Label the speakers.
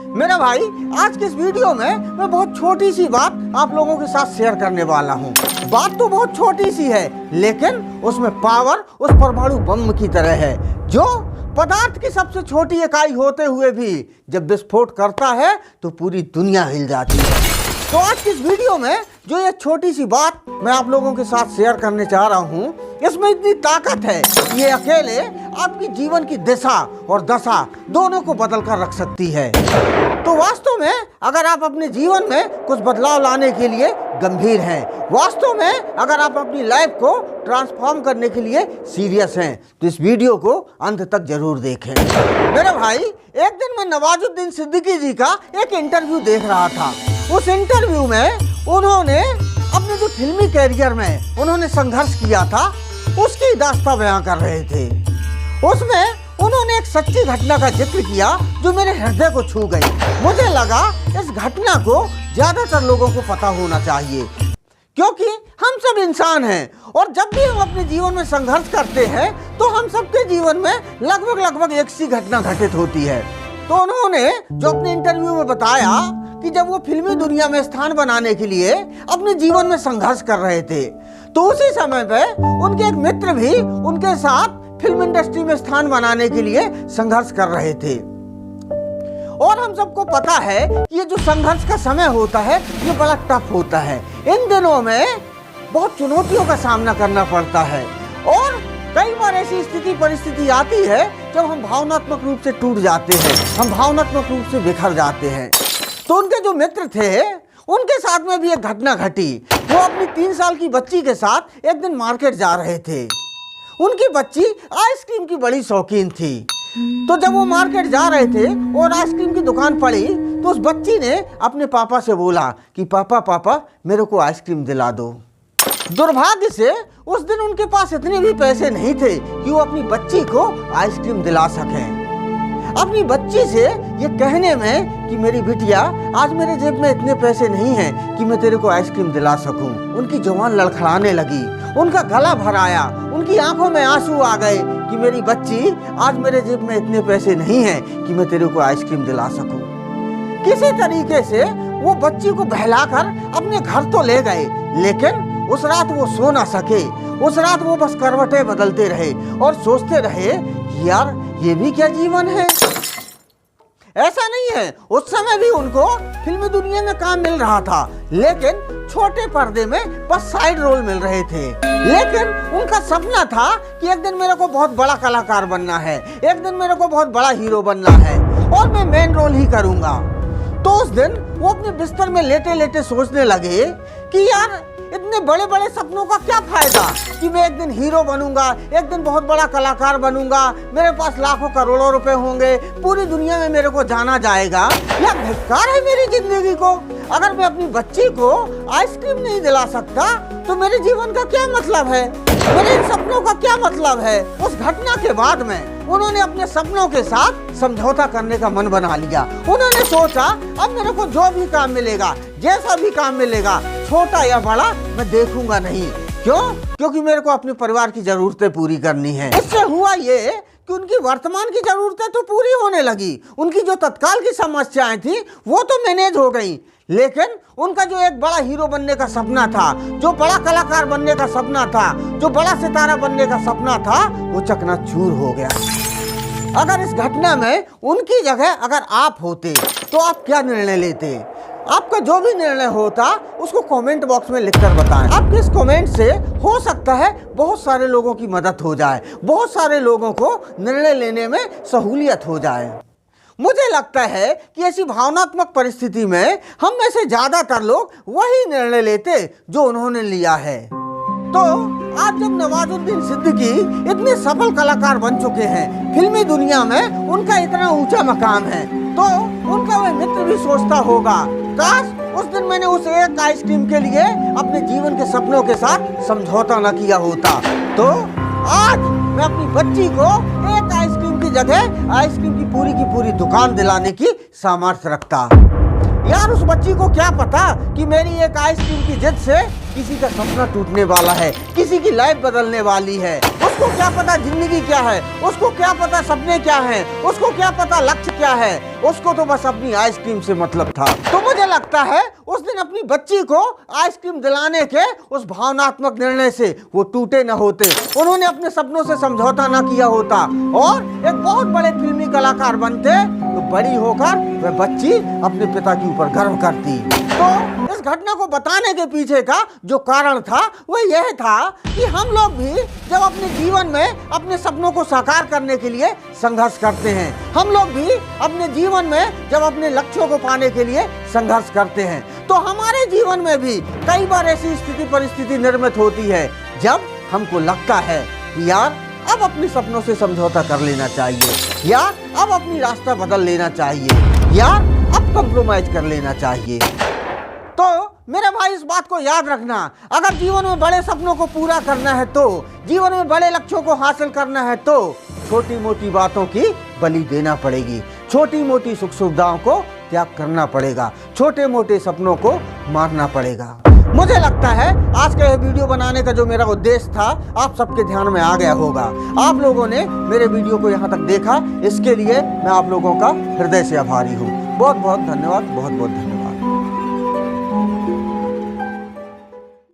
Speaker 1: मेरा भाई, आज के इस वीडियो में मैं बहुत छोटी सी बात आप लोगों के साथ शेयर करने वाला हूँ। बात तो बहुत छोटी सी है, लेकिन उसमें पावर उस परमाणु बम की तरह है, जो पदार्थ की सबसे छोटी इकाई होते हुए भी जब विस्फोट करता है तो पूरी दुनिया हिल जाती है। तो आज की इस वीडियो में जो ये छोटी सी बात मैं आप लोगों के साथ शेयर करने चाह रहा हूँ, इसमें इतनी ताकत है, ये अकेले आपकी जीवन की दिशा और दशा दोनों को बदल कर रख सकती है। तो वास्तव में अगर आप अपने जीवन में कुछ बदलाव लाने के लिए गंभीर हैं, वास्तव में अगर आप अपनी लाइफ को ट्रांसफॉर्म करने के लिए सीरियस हैं, तो इस वीडियो को अंत तक जरूर देखें। मेरे भाई, एक दिन मैं नवाजुद्दीन सिद्दीकी जी का एक इंटरव्यू देख रहा था। उस इंटरव्यू में उन्होंने अपने जो फिल्मी कैरियर में उन्होंने संघर्ष किया था, उसकी दास्तां बयां कर रहे थे। उसमें उन्होंने एक सच्ची घटना का जिक्र किया जो मेरे हृदय को छू गई। मुझे लगा इस घटना को ज्यादातर लोगों को पता होना चाहिए, क्योंकि हम सब इंसान हैं और जब भी हम अपने जीवन में संघर्ष करते हैं तो हम सबके जीवन में लगभग एक सी घटना घटित होती है। तो उन्होंने जो अपने इंटरव्यू में बताया कि जब वो फिल्मी दुनिया में स्थान बनाने के लिए अपने जीवन में संघर्ष कर रहे थे, तो उसी समय पे उनके एक मित्र भी उनके साथ फिल्म इंडस्ट्री में स्थान बनाने के लिए संघर्ष कर रहे थे। और हम सबको पता है कि ये जो संघर्ष का समय होता है ये बड़ा टफ होता है। इन दिनों में बहुत चुनौतियों का सामना करना पड़ता है और कई बार ऐसी स्थिति परिस्थिति आती है जब हम भावनात्मक रूप से टूट जाते हैं, हम भावनात्मक रूप से बिखर जाते हैं। तो उनके जो मित्र थे, उनके साथ में भी एक घटना घटी। वो अपनी 3 साल की बच्ची के साथ एक दिन मार्केट जा रहे थे। उनकी बच्ची आइसक्रीम की बड़ी शौकीन थी। तो जब वो मार्केट जा रहे थे और आइसक्रीम की दुकान पड़ी, तो उस बच्ची ने अपने पापा से बोला कि पापा मेरे को आइसक्रीम दिला दो। दुर्भाग्य से उस दिन उनके पास इतने भी पैसे नहीं थे कि वो अपनी बच्ची को आइसक्रीम दिला सकें। अपनी बच्ची से ये कहने में कि मेरी बिटिया, आज मेरे जेब में इतने पैसे नहीं हैं कि मैं तेरे को आइसक्रीम दिला सकूं, उनकी जुबान लड़खड़ाने लगी, उनका गला भर आया, उनकी आंखों में आंसू आ गए कि मेरी बच्ची, आज मेरे जेब में इतने पैसे नहीं हैं कि मैं तेरे को आइसक्रीम दिला सकूं। किसी तरीके से वो बच्ची को बहलाकर अपने घर तो ले गए, लेकिन उस रात वो सो ना सके। उस रात वो बस करवटें बदलते रहे और सोचते रहे कि यार, ये भी क्या जीवन है। ऐसा नहीं है, उस समय भी उनको फिल्मी दुनिया में काम मिल रहा था, लेकिन छोटे पर्दे में बस साइड रोल मिल रहे थे। लेकिन उनका सपना था कि एक दिन मेरे को बहुत बड़ा कलाकार बनना है, एक दिन मेरे को बहुत बड़ा हीरो बनना है और मैं मेन रोल ही करूंगा। तो उस दिन वो अपने बिस्तर में लेटे लेटे सोचने लगे कि यार, इतने बड़े बड़े सपनों का क्या फायदा कि मैं एक दिन हीरो बनूंगा, एक दिन बहुत बड़ा कलाकार बनूंगा, मेरे पास लाखों करोड़ों रुपए होंगे, पूरी दुनिया में मेरे को जाना जाएगा। यह धिक्कार है मेरी जिंदगी को। अगर मैं अपनी बच्ची को आइसक्रीम नहीं दिला सकता तो मेरे जीवन का क्या मतलब है, मेरे इन सपनों का क्या मतलब है। उस घटना के बाद में उन्होंने अपने सपनों के साथ समझौता करने का मन बना लिया। उन्होंने सोचा, अब मेरे को जो भी काम मिलेगा, जैसा भी काम मिलेगा, छोटा या बड़ा, मैं देखूंगा नहीं। क्यों? क्योंकि मेरे को अपने परिवार की जरूरतें पूरी करनी है। इससे हुआ ये कि उनकी वर्तमान की जरूरतें तो पूरी होने लगी, उनकी जो तत्काल की समस्याएं थी वो तो मैनेज हो गई, लेकिन उनका जो एक बड़ा हीरो बनने का सपना था, जो बड़ा कलाकार बनने का सपना था, जो बड़ा सितारा बनने का सपना था, वो चकनाचूर हो गया। अगर इस घटना में उनकी जगह अगर आप होते तो आप क्या निर्णय लेते? आपका जो भी निर्णय होता उसको कमेंट बॉक्स में लिखकर बताएं। आपके इस कमेंट से हो सकता है बहुत सारे लोगों की मदद हो जाए, बहुत सारे लोगों को निर्णय लेने में सहूलियत हो जाए। मुझे लगता है कि ऐसी भावनात्मक परिस्थिति में हम में से ज्यादातर लोग वही निर्णय लेते जो उन्होंने लिया है। तो आज जब नवाजुद्दीन सिद्दीकी इतने सफल कलाकार बन चुके हैं, फिल्मी दुनिया में उनका इतना ऊंचा मकाम है, तो उनका वह मित्र भी सोचता होगा, काश उस दिन मैंने उस एक आइसक्रीम के लिए अपने जीवन के सपनों के साथ समझौता न किया होता, तो आज मैं अपनी बच्ची को एक आइसक्रीम की जगह आइसक्रीम की पूरी दुकान दिलाने की सामर्थ्य रखता। यार उस बच्ची को क्या पता कि मेरी एक आइसक्रीम की जिद से किसी का सपना टूटने वाला है, किसी की लाइफ बदलने वाली है। उसको क्या पता जिंदगी क्या है, उसको क्या पता सपने क्या हैं, उसको क्या पता लक्ष्य क्या है। उसको तो बस अपनी आइसक्रीम से मतलब था। तो मुझे लगता है उस दिन अपनी बच्ची को आइसक्रीम दिलाने के उस भावनात्मक निर्णय से वो टूटे न होते, उन्होंने अपने सपनों से समझौता न किया होता और एक बहुत बड़े फिल्मी कलाकार बनते, तो बड़ी होकर वह बच्ची अपने पिता के ऊपर गर्व करती। तो इस घटना को बताने के पीछे का जो कारण था वह यह था कि हम लोग भी जब अपने जीवन में अपने सपनों को साकार करने के लिए संघर्ष करते हैं, हम लोग भी अपने जीवन में जब अपने लक्ष्यों को पाने के लिए संघर्ष करते हैं, तो हमारे जीवन में भी कई बार ऐसी स्थिति परिस्थिति निर्मित होती है जब हमको लगता है कि यार अब अपने सपनों से समझौता कर लेना चाहिए, या अब अपनी रास्ता बदल लेना चाहिए, या अब कंप्रोमाइज कर लेना चाहिए। तो मेरे भाई इस बात को याद रखना, अगर जीवन में बड़े सपनों को पूरा करना है, तो जीवन में बड़े लक्ष्यों को हासिल करना है, तो छोटी मोटी बातों की बलि देना पड़ेगी, छोटी मोटी सुख सुविधाओं को त्याग करना पड़ेगा, छोटे मोटे सपनों को मारना पड़ेगा। मुझे लगता है आज का यह वीडियो बनाने का जो मेरा उद्देश्य था आप सबके ध्यान में आ गया होगा। आप लोगों ने मेरे वीडियो को यहाँ तक देखा, इसके लिए मैं आप लोगों का हृदय से आभारी हूँ। बहुत बहुत धन्यवाद, बहुत बहुत धन्यवाद।